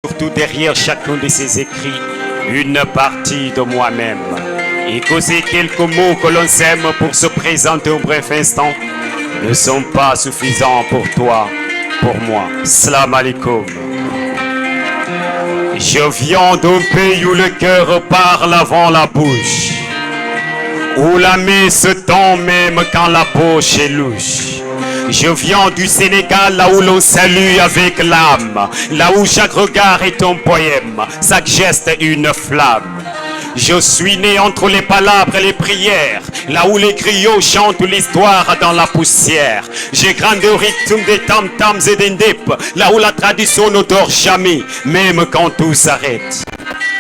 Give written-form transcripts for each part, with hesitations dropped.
Surtout derrière chacun de ces écrits, une partie de moi-même. Et causer quelques mots que l'on sème pour se présenter un bref instant ne sont pas suffisants pour toi, pour moi. Salam alaikum. Je viens d'un pays où le cœur parle avant la bouche, où la main se tend même quand la poche est louche. Je viens du Sénégal, là où l'on salue avec l'âme, là où chaque regard est un poème, chaque geste est une flamme. Je suis né entre les palabres et les prières, là où les griots chantent l'histoire dans la poussière. J'ai grandi au rythme des tam-tams et des ndip, là où la tradition ne dort jamais, même quand tout s'arrête.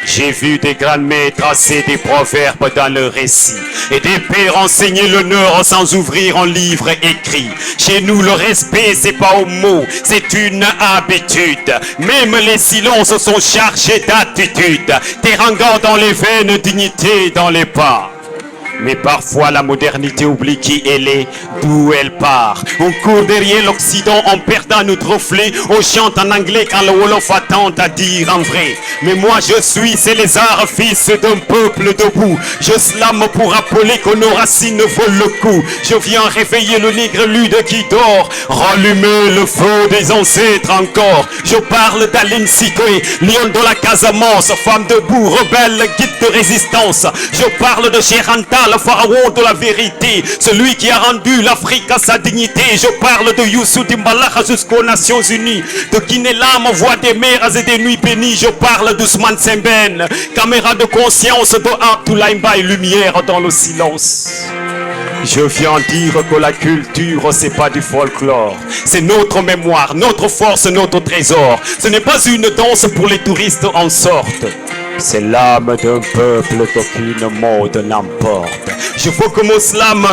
J'ai vu des grands-mères tracer des proverbes dans le récit et des pères enseigner l'honneur sans ouvrir un livre écrit. Chez nous, le respect, c'est pas un mot, c'est une habitude. Même les silences sont chargés d'attitude. Teranga dans les veines, dignité dans les pas. Mais parfois la modernité oublie qui elle est, d'où elle part. On court derrière l'Occident en perdant notre reflet. On chante en anglais quand le Wolof attend à dire en vrai. Mais moi je suis Célésar, fils d'un peuple debout. Je slame pour rappeler que nos racines volent le coup. Je viens réveiller le nègre lude qui dort, rallumer le feu des ancêtres encore. Je parle d'Aline Sitoé, lion de la Casamance, femme debout, rebelle, guide de résistance. Je parle de Cheranta, le pharaon de la vérité, celui qui a rendu l'Afrique à sa dignité. Je parle de Youssou Dimbalaha jusqu'aux Nations Unies, de Kinelam, voix des mers et des nuits bénies. Je parle d'Ousmane Sembène, caméra de conscience de Abdoulaye, lumière dans le silence. Je viens dire que la culture, c'est pas du folklore. C'est notre mémoire, notre force, notre trésor. Ce n'est pas une danse pour les touristes en sorte. C'est l'âme d'un peuple qu'aucune mode n'emporte. Je veux que mon slam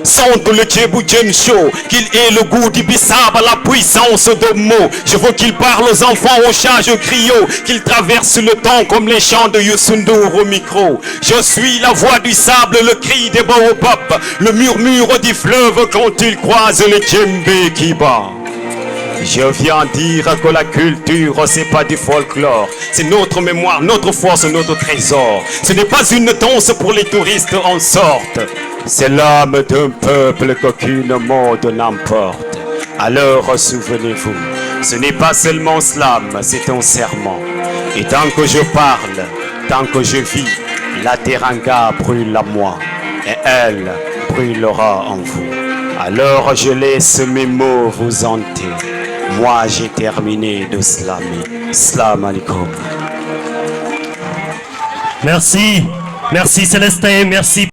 sente le Djeboujen Show, qu'il ait le goût du bissab à la puissance de mots. Je veux qu'il parle aux enfants, aux chats, aux griots, qu'il traverse le temps comme les chants de Youssou N'Dour au micro. Je suis la voix du sable, le cri des baobabs, le murmure du fleuve quand il croise le djembé qui bat. Je viens dire que la culture, c'est pas du folklore. C'est notre mémoire, notre force, notre trésor. Ce n'est pas une danse pour les touristes en sorte. C'est l'âme d'un peuple qu'aucune mode n'emporte. Alors souvenez-vous, ce n'est pas seulement slam, c'est un serment. Et tant que je parle, tant que je vis, la teranga brûle à moi et elle brûlera en vous. Alors je laisse mes mots vous hanter. Moi j'ai terminé de slammer. Salam alaikum. Merci, merci Célestin, merci.